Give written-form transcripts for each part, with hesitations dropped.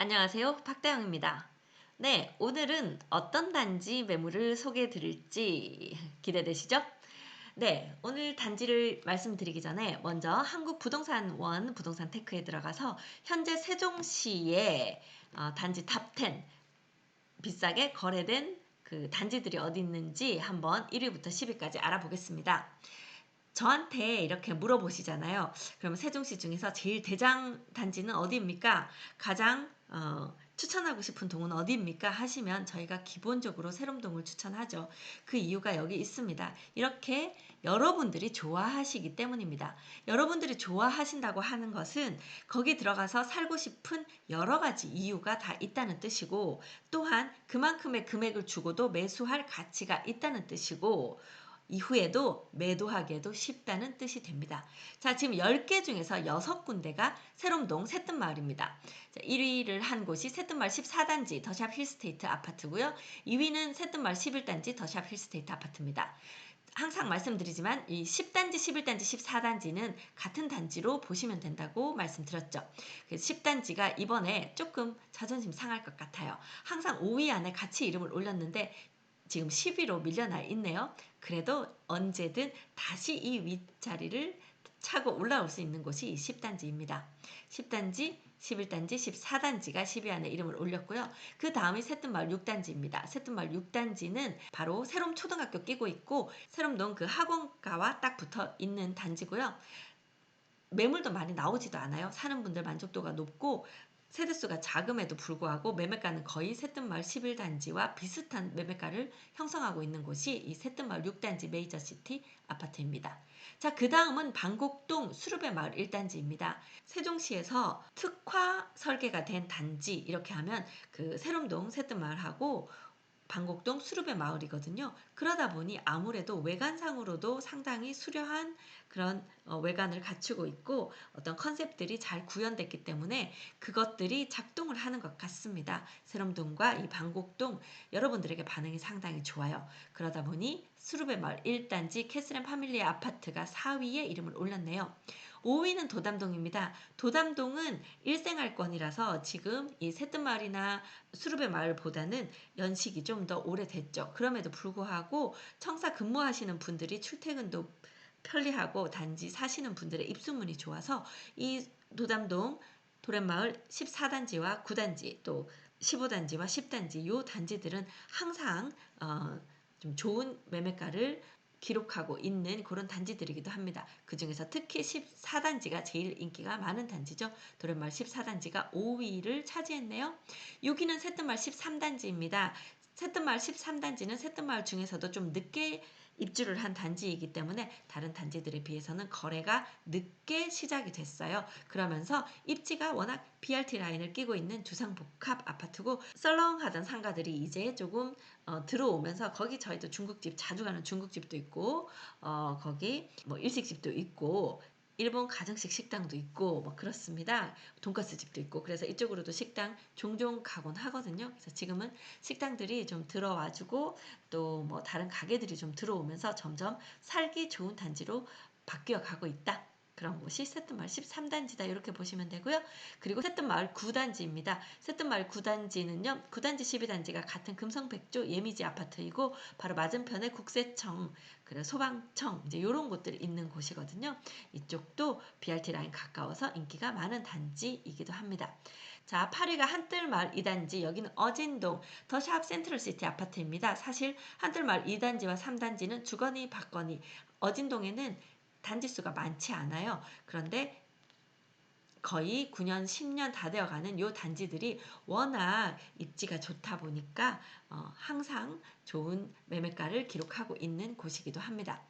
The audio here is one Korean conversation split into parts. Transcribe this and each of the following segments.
안녕하세요. 박다영입니다. 네, 오늘은 어떤 단지 매물을 소개해 드릴지 기대되시죠? 네, 오늘 단지를 말씀드리기 전에 먼저 한국부동산원 부동산테크에 들어가서 현재 세종시의 단지 탑10 비싸게 거래된 그 단지들이 어디 있는지 한번 1위부터 10위까지 알아보겠습니다. 저한테 이렇게 물어보시잖아요. 그럼 세종시 중에서 제일 대장 단지는 어디입니까? 가장 추천하고 싶은 동은 어디입니까? 하시면 저희가 기본적으로 세롬동을 추천하죠. 그 이유가 여기 있습니다. 이렇게 여러분들이 좋아하시기 때문입니다. 여러분들이 좋아하신다고 하는 것은 거기 들어가서 살고 싶은 여러 가지 이유가 다 있다는 뜻이고, 또한 그만큼의 금액을 주고도 매수할 가치가 있다는 뜻이고, 이후에도 매도하기에도 쉽다는 뜻이 됩니다. 자, 지금 10개 중에서 6군데가 세롬동 새뜸마을입니다. 자, 1위를 한 곳이 새뜸마을 14단지 더샵 힐스테이트 아파트고요. 2위는 새뜸마을 11단지 더샵 힐스테이트 아파트입니다. 항상 말씀드리지만 이 10단지, 11단지, 14단지는 같은 단지로 보시면 된다고 말씀드렸죠. 10단지가 이번에 조금 자존심 상할 것 같아요. 항상 5위 안에 같이 이름을 올렸는데 지금 10위로 밀려나 있네요. 그래도 언제든 다시 이 윗자리를 차고 올라올 수 있는 곳이 이 10단지입니다. 10단지, 11단지, 14단지가 10위 안에 이름을 올렸고요. 그 다음이 새뜸마을 6단지입니다. 새뜸마을 6단지는 바로 새롬 초등학교 끼고 있고 새롬동 그 학원가와 딱 붙어 있는 단지고요. 매물도 많이 나오지도 않아요. 사는 분들 만족도가 높고 세대수가 작음에도 불구하고 매매가는 거의 새뜸마을 11단지와 비슷한 매매가를 형성하고 있는 곳이 이 새뜸마을 6단지 메이저시티 아파트입니다. 자, 그 다음은 방곡동 수르베 마을 1단지입니다. 세종시에서 특화 설계가 된 단지 이렇게 하면 그 세롬동 새뜸마을하고 방곡동 수르베 마을이거든요. 그러다 보니 아무래도 외관상으로도 상당히 수려한 그런 외관을 갖추고 있고 어떤 컨셉들이 잘 구현됐기 때문에 그것들이 작동을 하는 것 같습니다. 세롬동과 이 방곡동 여러분들에게 반응이 상당히 좋아요. 그러다 보니 수르베 마을 1단지 캐슬앤 파밀리의 아파트가 4위에 이름을 올렸네요. 5위는 도담동입니다. 도담동은 일생활권이라서 지금 이 새뜸마을이나 수르베 마을보다는 연식이 좀 더 오래됐죠. 그럼에도 불구하고 청사 근무하시는 분들이 출퇴근도 편리하고 단지 사시는 분들의 입소문이 좋아서 이 도담동 도렛마을 14단지와 9단지 또 15단지와 10단지 요 단지들은 항상 좀 좋은 매매가를 기록하고 있는 그런 단지들이기도 합니다. 그 중에서 특히 14단지가 제일 인기가 많은 단지죠. 도렛마을 14단지가 5위를 차지했네요. 6위는 새뜸마을 13단지입니다. 새뜸마을 13단지는 새뜸마을 중에서도 좀 늦게 입주를 한 단지이기 때문에 다른 단지들에 비해서는 거래가 늦게 시작이 됐어요. 그러면서 입지가 워낙 BRT 라인을 끼고 있는 주상복합 아파트고 썰렁하던 상가들이 이제 조금 들어오면서 거기 저희도 중국집 자주 가는 중국집도 있고 거기 뭐 일식집도 있고 일본 가정식 식당도 있고 뭐 그렇습니다. 돈가스 집도 있고 그래서 이쪽으로도 식당 종종 가곤 하거든요. 그래서 지금은 식당들이 좀 들어와주고 또 뭐 다른 가게들이 좀 들어오면서 점점 살기 좋은 단지로 바뀌어 가고 있다. 그런 곳이 새뜸마을 13단지다 이렇게 보시면 되고요. 그리고 새뜸마을 9단지입니다. 새뜸마을 9단지는요. 9단지 12단지가 같은 금성백조 예미지 아파트이고 바로 맞은편에 국세청 그리고 소방청 이제 이런 곳들이 있는 곳이거든요. 이쪽도 BRT 라인 가까워서 인기가 많은 단지이기도 합니다. 자, 8위가 한뜰마을 2단지 여기는 어진동 더샵 센트럴시티 아파트입니다. 사실 한뜰마을 2단지와 3단지는 주거니 받거니 어진동에는 단지수가 많지 않아요. 그런데 거의 9년, 10년 다 되어가는 이 단지들이 워낙 입지가 좋다 보니까 항상 좋은 매매가를 기록하고 있는 곳이기도 합니다.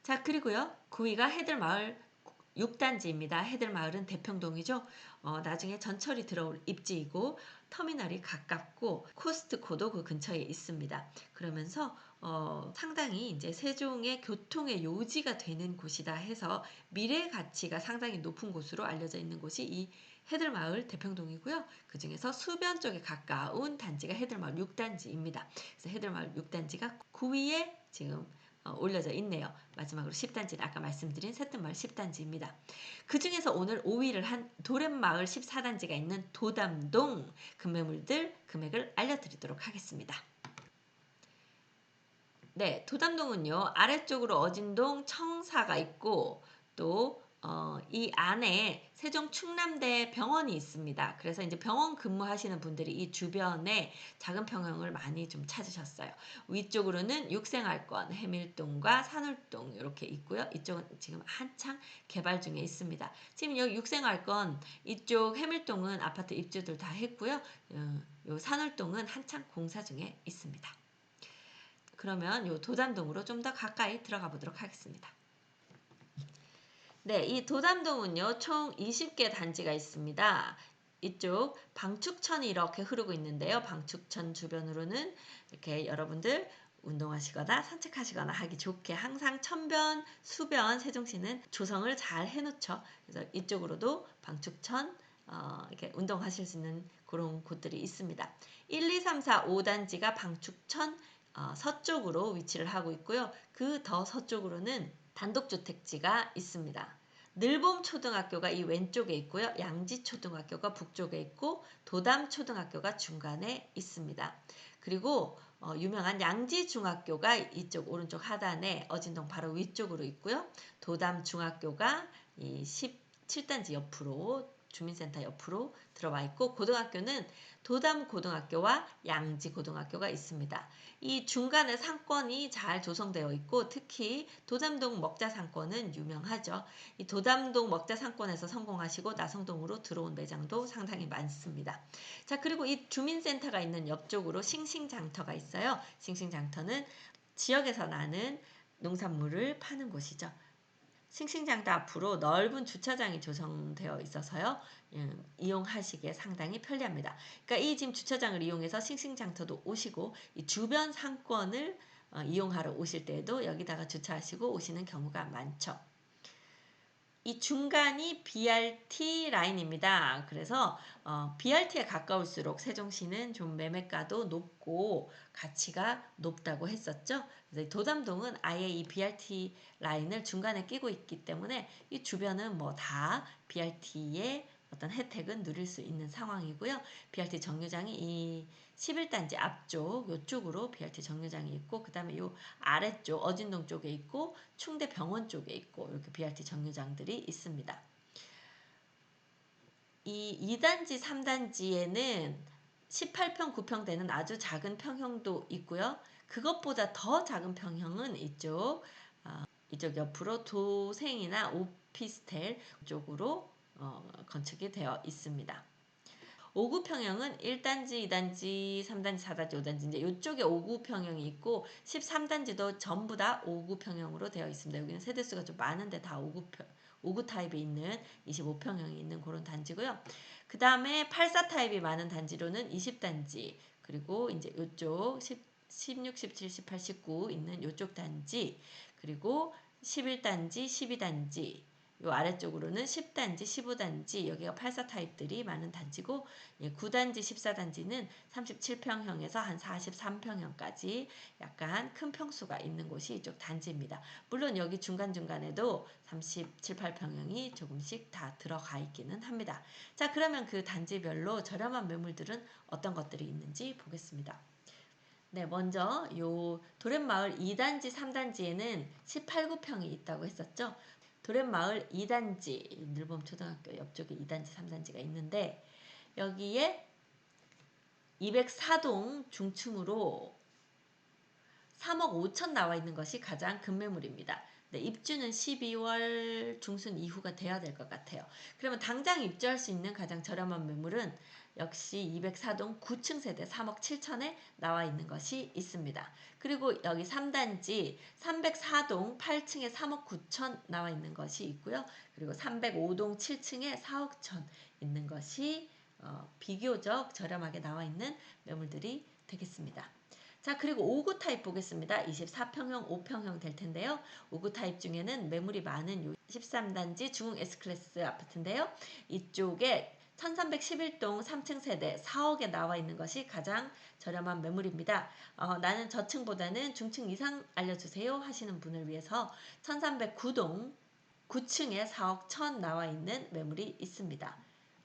자, 그리고요. 9위가 해들마을 6단지입니다. 해들마을은 대평동이죠. 나중에 전철이 들어올 입지이고 터미널이 가깝고 코스트코도 그 근처에 있습니다. 그러면서 상당히 이제 세종의 교통의 요지가 되는 곳이다 해서 미래 가치가 상당히 높은 곳으로 알려져 있는 곳이 이 해들마을 대평동이고요. 그 중에서 수변 쪽에 가까운 단지가 해들마을 6단지입니다. 그래서 해들마을 6단지가 9위에 지금 올려져 있네요. 마지막으로 10단지는 아까 말씀드린 새뜸마을 10단지입니다. 그 중에서 오늘 5위를 한 도렛마을 14단지가 있는 도담동 급매물들 금액을 알려드리도록 하겠습니다. 네, 도담동은요, 아래쪽으로 어진동 청사가 있고, 또, 이 안에 세종 충남대 병원이 있습니다. 그래서 이제 병원 근무하시는 분들이 이 주변에 작은 평형을 많이 좀 찾으셨어요. 위쪽으로는 육생활권, 해밀동과 산울동 이렇게 있고요. 이쪽은 지금 한창 개발 중에 있습니다. 지금 여기 육생활권, 이쪽 해밀동은 아파트 입주들 다 했고요. 요 산울동은 한창 공사 중에 있습니다. 그러면 요 도담동으로 좀 더 가까이 들어가 보도록 하겠습니다. 네, 이 도담동은요, 총 20개 단지가 있습니다. 이쪽 방축천이 이렇게 흐르고 있는데요. 방축천 주변으로는 이렇게 여러분들 운동하시거나 산책하시거나 하기 좋게 항상 천변, 수변 세종시는 조성을 잘 해놓죠. 그래서 이쪽으로도 방축천 이렇게 운동하실 수 있는 그런 곳들이 있습니다. 1, 2, 3, 4, 5단지가 방축천 서쪽으로 위치를 하고 있고요. 그 더 서쪽으로는 단독주택지가 있습니다. 늘봄초등학교가 이 왼쪽에 있고요. 양지초등학교가 북쪽에 있고 도담초등학교가 중간에 있습니다. 그리고 유명한 양지중학교가 이쪽 오른쪽 하단에 어진동 바로 위쪽으로 있고요. 도담중학교가 이 17단지 옆으로 주민센터 옆으로 들어와 있고 고등학교는 도담고등학교와 양지고등학교가 있습니다. 이 중간에 상권이 잘 조성되어 있고 특히 도담동 먹자상권은 유명하죠. 이 도담동 먹자상권에서 성공하시고 나성동으로 들어온 매장도 상당히 많습니다. 자, 그리고 이 주민센터가 있는 옆쪽으로 싱싱장터가 있어요. 싱싱장터는 지역에서 나는 농산물을 파는 곳이죠. 싱싱장터 앞으로 넓은 주차장이 조성되어 있어서요. 이용하시기에 상당히 편리합니다. 그러니까 이 지금 주차장을 이용해서 싱싱장터도 오시고 이 주변 상권을 이용하러 오실 때에도 여기다가 주차하시고 오시는 경우가 많죠. 이 중간이 BRT 라인입니다. 그래서 BRT에 가까울수록 세종시는 좀 매매가도 높고 가치가 높다고 했었죠. 그래서 도담동은 아예 이 BRT 라인을 중간에 끼고 있기 때문에 이 주변은 뭐 다 BRT의 어떤 혜택은 누릴 수 있는 상황이고요. BRT 정류장이 이 11단지 앞쪽 요쪽으로 BRT 정류장이 있고 그 다음에 요 아래쪽 어진동 쪽에 있고 충대병원 쪽에 있고 이렇게 BRT 정류장들이 있습니다. 이 2단지, 3단지에는 18평, 9평 되는 아주 작은 평형도 있고요. 그것보다 더 작은 평형은 이쪽 옆으로 도생이나 오피스텔 쪽으로 건축이 되어 있습니다. 5구 평형은 1단지, 2단지, 3단지, 4단지, 5단지 이제 이쪽에 5구 평형이 있고 13단지도 전부 다 5구 평형으로 되어 있습니다. 여기는 세대수가 좀 많은데 다 5구 타입이 있는 25평형이 있는 그런 단지고요. 그 다음에 84 타입이 많은 단지로는 20단지 그리고 이제 이쪽 16, 17, 18, 19 있는 이쪽 단지 그리고 11단지, 12단지 요 아래쪽으로는 10단지, 15단지 여기가 84 타입들이 많은 단지고 9단지, 14단지는 37평형에서 한 43평형까지 약간 큰 평수가 있는 곳이 이쪽 단지입니다. 물론 여기 중간중간에도 37, 8평형이 조금씩 다 들어가 있기는 합니다. 자, 그러면 그 단지별로 저렴한 매물들은 어떤 것들이 있는지 보겠습니다. 네, 먼저 요 도렛마을 2단지, 3단지에는 18구평이 있다고 했었죠. 도렛마을 2단지, 늘봄초등학교 옆쪽에 2단지, 3단지가 있는데 여기에 204동 중층으로 3억 5천 나와 있는 것이 가장 급매물입니다. 네, 입주는 12월 중순 이후가 돼야 될 것 같아요. 그러면 당장 입주할 수 있는 가장 저렴한 매물은 역시 204동 9층 세대 3억 7천에 나와 있는 것이 있습니다. 그리고 여기 3단지 304동 8층에 3억 9천 나와 있는 것이 있고요. 그리고 305동 7층에 4억 천 있는 것이 비교적 저렴하게 나와 있는 매물들이 되겠습니다. 자, 그리고 5구 타입 보겠습니다. 24평형, 5평형 될 텐데요. 5구 타입 중에는 매물이 많은 요 13단지 중흥 S클래스 아파트인데요. 이쪽에 1311동 3층 세대 4억에 나와 있는 것이 가장 저렴한 매물입니다. 나는 저층보다는 중층 이상 알려주세요 하시는 분을 위해서 1309동 9층에 4억 1천 나와 있는 매물이 있습니다.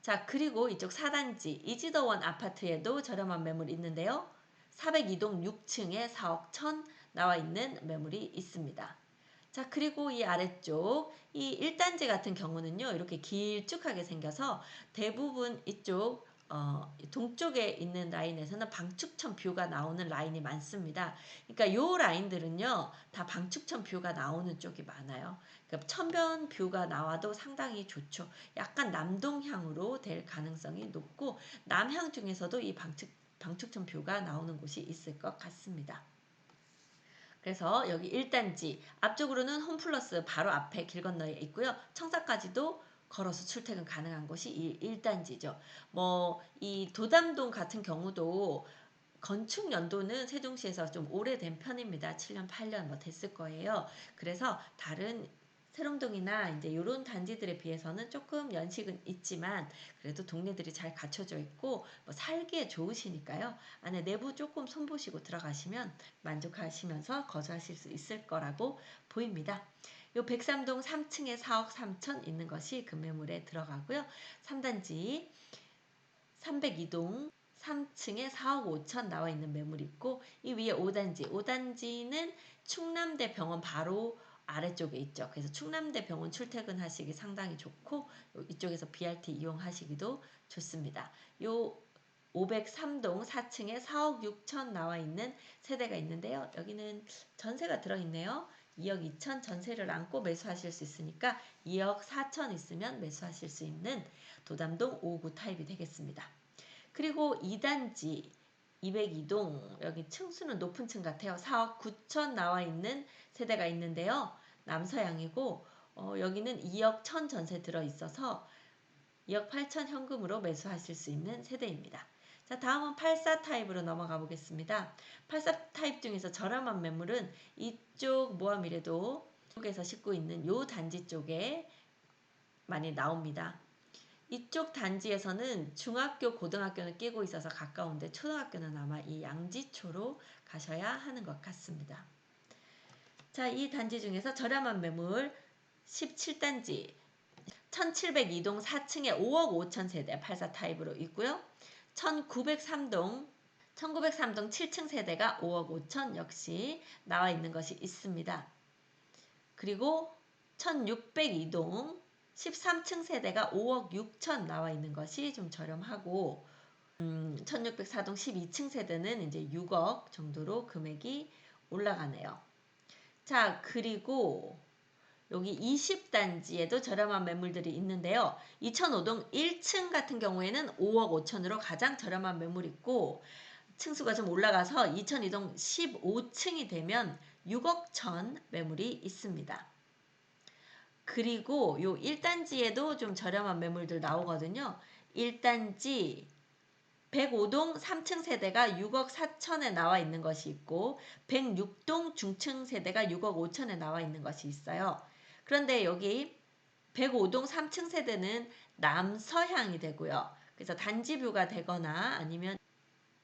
자, 그리고 이쪽 4단지 이지더원 아파트에도 저렴한 매물이 있는데요. 402동 6층에 4억 1천 나와 있는 매물이 있습니다. 자, 그리고 이 아래쪽 이 1단지 같은 경우는요. 이렇게 길쭉하게 생겨서 대부분 이쪽 동쪽에 있는 라인에서는 방축천 뷰가 나오는 라인이 많습니다. 그러니까 요 라인들은요. 다 방축천 뷰가 나오는 쪽이 많아요. 그러니까 천변 뷰가 나와도 상당히 좋죠. 약간 남동향으로 될 가능성이 높고 남향 중에서도 이 방축천 뷰가 나오는 곳이 있을 것 같습니다. 그래서 여기 1단지 앞쪽으로는 홈플러스 바로 앞에 길 건너에 있고요. 청사까지도 걸어서 출퇴근 가능한 곳이 이 1단지죠. 뭐 이 도담동 같은 경우도 건축 연도는 세종시에서 좀 오래된 편입니다. 7년, 8년 뭐 됐을 거예요. 그래서 다른 세롱동이나 이제 이런 단지들에 비해서는 조금 연식은 있지만 그래도 동네들이 잘 갖춰져 있고 뭐 살기에 좋으시니까요. 안에 내부 조금 손보시고 들어가시면 만족하시면서 거주하실 수 있을 거라고 보입니다. 요 103동 3층에 4억 3천 있는 것이 금매물에 들어가고요. 3단지 302동 3층에 4억 5천 나와 있는 매물이 있고 이 위에 5단지는 충남대 병원 바로 아래쪽에 있죠. 그래서 충남대 병원 출퇴근하시기 상당히 좋고 이쪽에서 BRT 이용하시기도 좋습니다. 요 503동 4층에 4억 6천 나와 있는 세대가 있는데요. 여기는 전세가 들어있네요. 2억 2천 전세를 안고 매수하실 수 있으니까 2억 4천 있으면 매수하실 수 있는 도담동 5구 타입이 되겠습니다. 그리고 2단지 202동 여기 층수는 높은 층 같아요. 4억 9천 나와 있는 세대가 있는데요. 남서향이고 여기는 2억 1천 전세 들어있어서 2억 8천 현금으로 매수하실 수 있는 세대입니다. 자, 다음은 84 타입으로 넘어가 보겠습니다. 84 타입 중에서 저렴한 매물은 이쪽 모아미래도 쪽에서 싣고 있는 요 단지 쪽에 많이 나옵니다. 이쪽 단지에서는 중학교, 고등학교는 끼고 있어서 가까운데 초등학교는 아마 이 양지초로 가셔야 하는 것 같습니다. 자, 이 단지 중에서 저렴한 매물 17단지 1702동 4층에 5억 5천 세대 84 타입으로 있고요. 1903동 7층 세대가 5억 5천 역시 나와 있는 것이 있습니다. 그리고 1602동 13층 세대가 5억 6천 나와 있는 것이 좀 저렴하고 1604동 12층 세대는 이제 6억 정도로 금액이 올라가네요. 자, 그리고 여기 20단지에도 저렴한 매물들이 있는데요. 2005동 1층 같은 경우에는 5억 5천으로 가장 저렴한 매물이 있고 층수가 좀 올라가서 2002동 15층이 되면 6억 천 매물이 있습니다. 그리고 요 1단지에도 좀 저렴한 매물들 나오거든요. 1단지 105동 3층 세대가 6억 4천에 나와 있는 것이 있고 106동 중층 세대가 6억 5천에 나와 있는 것이 있어요. 그런데 여기 105동 3층 세대는 남서향이 되고요. 그래서 단지 뷰가 되거나 아니면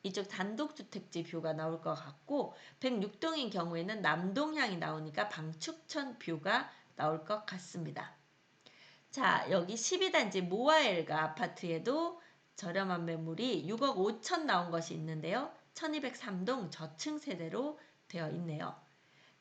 이쪽 단독주택지 뷰가 나올 것 같고 106동인 경우에는 남동향이 나오니까 방축천 뷰가 나올 것 같습니다. 자, 여기 12단지 모아엘가 아파트에도 저렴한 매물이 6억 5천 나온 것이 있는데요. 1203동 저층 세대로 되어 있네요.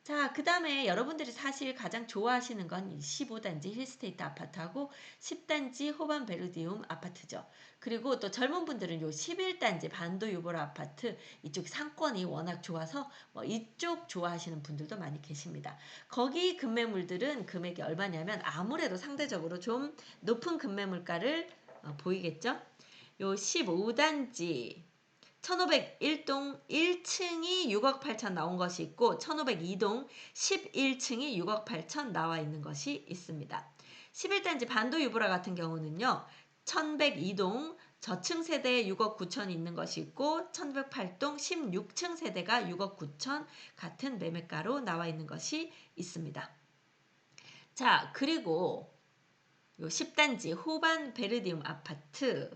자, 그 다음에 여러분들이 사실 가장 좋아하시는 건 15단지 힐스테이트 아파트하고 10단지 호반 베르디움 아파트죠. 그리고 또 젊은 분들은 요 11단지 반도 유보라 아파트 이쪽 상권이 워낙 좋아서 뭐 이쪽 좋아하시는 분들도 많이 계십니다. 거기 금매물들은 금액이 얼마냐면 아무래도 상대적으로 좀 높은 금매물가를 보이겠죠. 요 15단지 1501동 1층이 6억 8천 나온 것이 있고 1502동 11층이 6억 8천 나와 있는 것이 있습니다. 11단지 반도 유보라 같은 경우는요. 1102동 저층 세대에 6억 9천이 있는 것이 있고 1108동 16층 세대가 6억 9천 같은 매매가로 나와 있는 것이 있습니다. 자, 그리고 요 10단지 호반 베르디움 아파트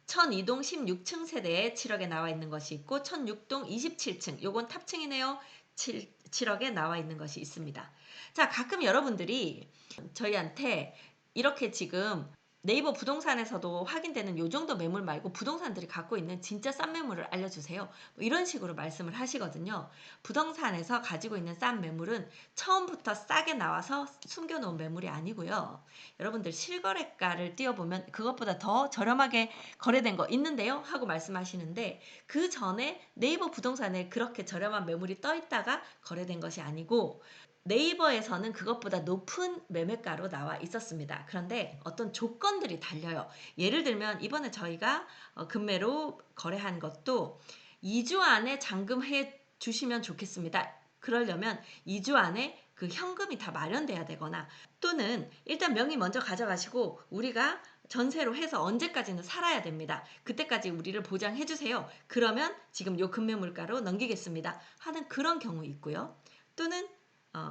1002동 16층 세대에 7억에 나와 있는 것이 있고 1006동 27층 요건 탑층이네요. 7억에 나와 있는 것이 있습니다. 자, 가끔 여러분들이 저희한테 이렇게 지금 네이버 부동산에서도 확인되는 요 정도 매물 말고 부동산들이 갖고 있는 진짜 싼 매물을 알려주세요. 뭐 이런 식으로 말씀을 하시거든요. 부동산에서 가지고 있는 싼 매물은 처음부터 싸게 나와서 숨겨놓은 매물이 아니고요. 여러분들 실거래가를 띄워보면 그것보다 더 저렴하게 거래된 거 있는데요? 하고 말씀하시는데 그 전에 네이버 부동산에 그렇게 저렴한 매물이 떠 있다가 거래된 것이 아니고 네이버에서는 그것보다 높은 매매가로 나와 있었습니다. 그런데 어떤 조건들이 달려요. 예를 들면 이번에 저희가 금매로 거래한 것도 2주 안에 잔금해 주시면 좋겠습니다. 그러려면 2주 안에 그 현금이 다 마련돼야 되거나 또는 일단 명의 먼저 가져가시고 우리가 전세로 해서 언제까지는 살아야 됩니다. 그때까지 우리를 보장해 주세요. 그러면 지금 요 금매물가로 넘기겠습니다. 하는 그런 경우 있고요. 또는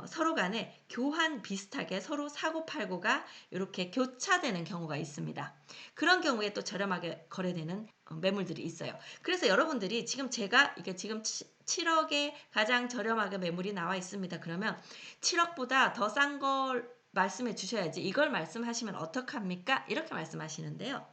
서로 간에 교환 비슷하게 서로 사고팔고가 이렇게 교차되는 경우가 있습니다. 그런 경우에 또 저렴하게 거래되는 매물들이 있어요. 그래서 여러분들이 지금 제가 이게 지금 7억에 가장 저렴하게 매물이 나와 있습니다. 그러면 7억보다 더 싼 걸 말씀해 주셔야지 이걸 말씀하시면 어떡합니까? 이렇게 말씀하시는데요.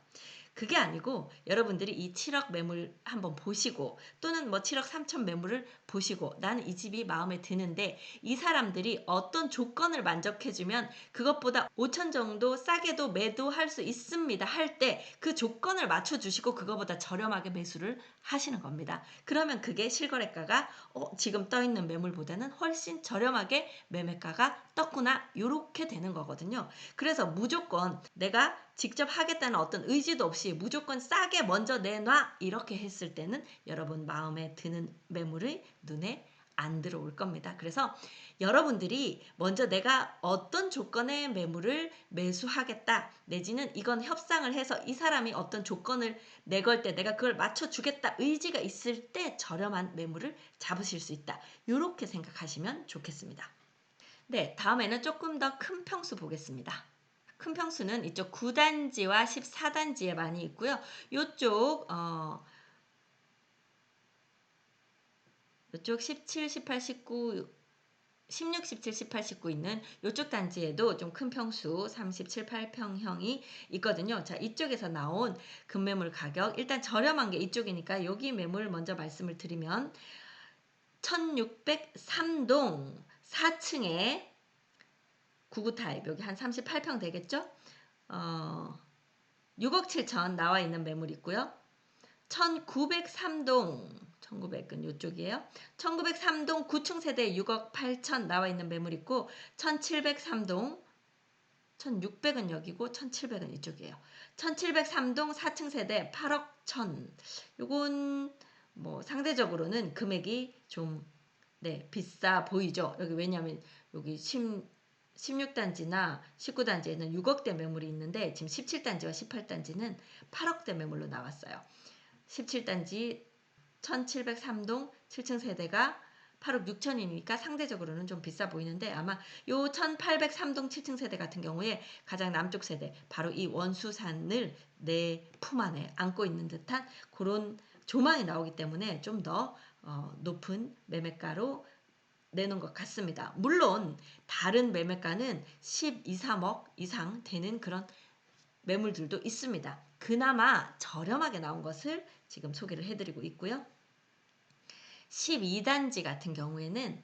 그게 아니고 여러분들이 이 7억 매물 한번 보시고 또는 뭐 7억 3천 매물을 보시고 나는 이 집이 마음에 드는데 이 사람들이 어떤 조건을 만족해주면 그것보다 5천 정도 싸게도 매도할 수 있습니다 할 때 그 조건을 맞춰주시고 그거보다 저렴하게 매수를 하시는 겁니다. 그러면 그게 실거래가가 지금 떠있는 매물보다는 훨씬 저렴하게 매매가가 떴구나 이렇게 되는 거거든요. 그래서 무조건 내가 직접 하겠다는 어떤 의지도 없이 무조건 싸게 먼저 내놔 이렇게 했을 때는 여러분 마음에 드는 매물이 눈에 안 들어올 겁니다. 그래서 여러분들이 먼저 내가 어떤 조건의 매물을 매수하겠다 내지는 이건 협상을 해서 이 사람이 어떤 조건을 내걸 때 내가 그걸 맞춰주겠다 의지가 있을 때 저렴한 매물을 잡으실 수 있다. 이렇게 생각하시면 좋겠습니다. 네, 다음에는 조금 더 큰 평수 보겠습니다. 큰 평수는 이쪽 9단지와 14단지에 많이 있고요. 이쪽 17, 18, 19, 16, 17, 18, 19 있는 이쪽 단지에도 좀 큰 평수 37, 8평형이 있거든요. 자, 이쪽에서 나온 금매물 가격 일단 저렴한 게 이쪽이니까 여기 매물 먼저 말씀을 드리면 1603동 4층에 99 타입 여기 한 38평 되겠죠? 6억 7천 나와 있는 매물 있고요. 1903동 1900은 이쪽이에요. 1903동 9층 세대 6억 8천 나와 있는 매물 있고 1703동 1600은 여기고 1700은 이쪽이에요. 1703동 4층 세대 8억 1000 요건 뭐 상대적으로는 금액이 좀 비싸 보이죠. 여기 왜냐하면 여기 16단지나 19단지에는 6억대 매물이 있는데 지금 17단지와 18단지는 8억대 매물로 나왔어요. 17단지 1703동 7층 세대가 8억 6천이니까 상대적으로는 좀 비싸 보이는데 아마 요 1803동 7층 세대 같은 경우에 가장 남쪽 세대 바로 이 원수산을 내 품 안에 안고 있는 듯한 그런 조망이 나오기 때문에 좀 더 높은 매매가로 내놓은 것 같습니다. 물론 다른 매매가는 12, 3억 이상 되는 그런 매물들도 있습니다. 그나마 저렴하게 나온 것을 지금 소개를 해드리고 있고요. 12단지 같은 경우에는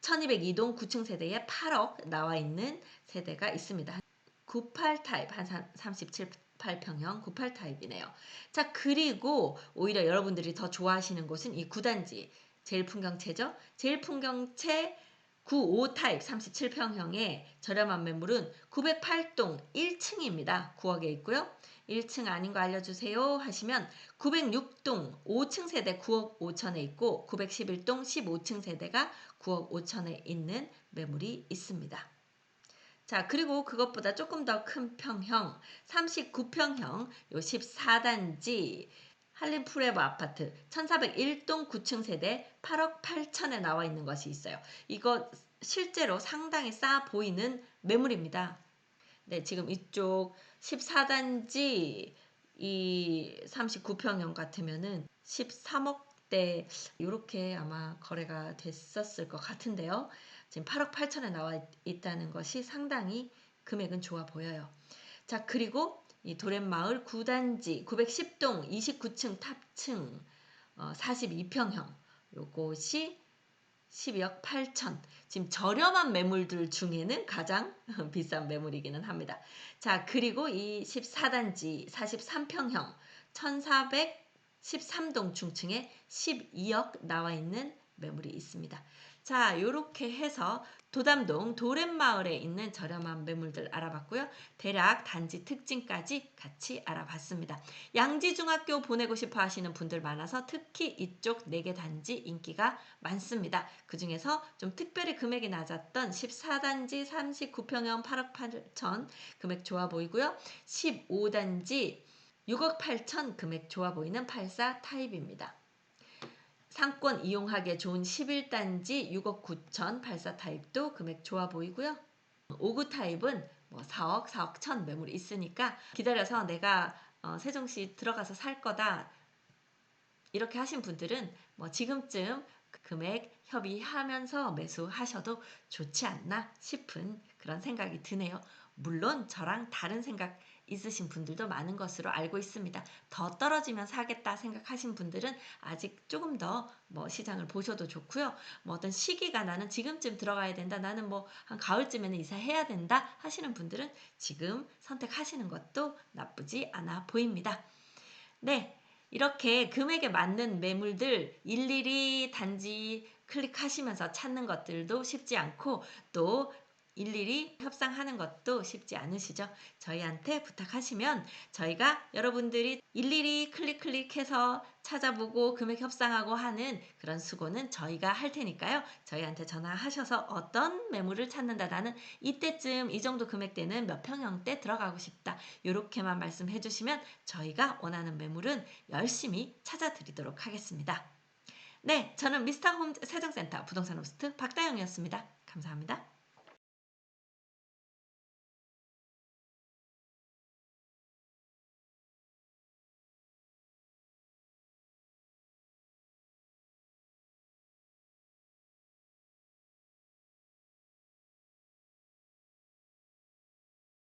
1202동 9층 세대에 8억 나와 있는 세대가 있습니다. 98 타입 한 37, 8평형 98 타입이네요. 자, 그리고 오히려 여러분들이 더 좋아하시는 곳은 이 9단지 제일풍경채죠. 제일풍경채 95 타입 37평형의 저렴한 매물은 908동 1층입니다. 9억에 있고요. 1층 아닌 거 알려주세요 하시면 906동 5층 세대 9억 5천에 있고 911동 15층 세대가 9억 5천에 있는 매물이 있습니다. 자, 그리고 그것보다 조금 더 큰 평형 39평형 요 14단지 한림 프레버 아파트 1401동 9층 세대 8억 8천에 나와 있는 것이 있어요. 이거 실제로 상당히 싸 보이는 매물입니다. 네, 지금 이쪽 14단지 이 39평형 같으면은 13억대 이렇게 아마 거래가 됐었을 것 같은데요. 지금 8억 8천에 나와 있다는 것이 상당히 금액은 좋아 보여요. 자, 그리고 이 도렛마을 9단지 910동 29층 탑층 42평형 요것이 12억 8천. 지금 저렴한 매물들 중에는 가장 비싼 매물이기는 합니다. 자, 그리고 이 14단지 43평형 1413동 중층에 12억 나와 있는 매물이 있습니다. 자, 이렇게 해서 도담동 도렛마을에 있는 저렴한 매물들 알아봤고요. 대략 단지 특징까지 같이 알아봤습니다. 양지중학교 보내고 싶어 하시는 분들 많아서 특히 이쪽 4개 단지 인기가 많습니다. 그 중에서 좀 특별히 금액이 낮았던 14단지 39평형 8억 8천 금액 좋아 보이고요. 15단지 6억 8천 금액 좋아 보이는 84 타입입니다. 상권 이용하기에 좋은 11단지 6억 9천 84 타입도 금액 좋아 보이고요. 59 타입은 뭐 4억, 4억 천 매물이 있으니까 기다려서 내가 세종시 들어가서 살 거다 이렇게 하신 분들은 뭐 지금쯤 금액 협의하면서 매수하셔도 좋지 않나 싶은 그런 생각이 드네요. 물론 저랑 다른 생각 있으신 분들도 많은 것으로 알고 있습니다. 더 떨어지면 사겠다 생각하신 분들은 아직 조금 더 뭐 시장을 보셔도 좋고요. 뭐 어떤 시기가 나는 지금쯤 들어가야 된다. 나는 뭐 한 가을쯤에는 이사해야 된다 하시는 분들은 지금 선택하시는 것도 나쁘지 않아 보입니다. 네. 이렇게 금액에 맞는 매물들 일일이 단지 클릭하시면서 찾는 것들도 쉽지 않고 또 일일이 협상하는 것도 쉽지 않으시죠? 저희한테 부탁하시면 저희가 여러분들이 일일이 클릭해서 찾아보고 금액 협상하고 하는 그런 수고는 저희가 할 테니까요. 저희한테 전화하셔서 어떤 매물을 찾는다. 나는 이때쯤 이 정도 금액대는 몇 평형대 들어가고 싶다. 이렇게만 말씀해 주시면 저희가 원하는 매물은 열심히 찾아드리도록 하겠습니다. 네, 저는 미스터홈 세종센터 부동산 호스트 박다영이었습니다. 감사합니다.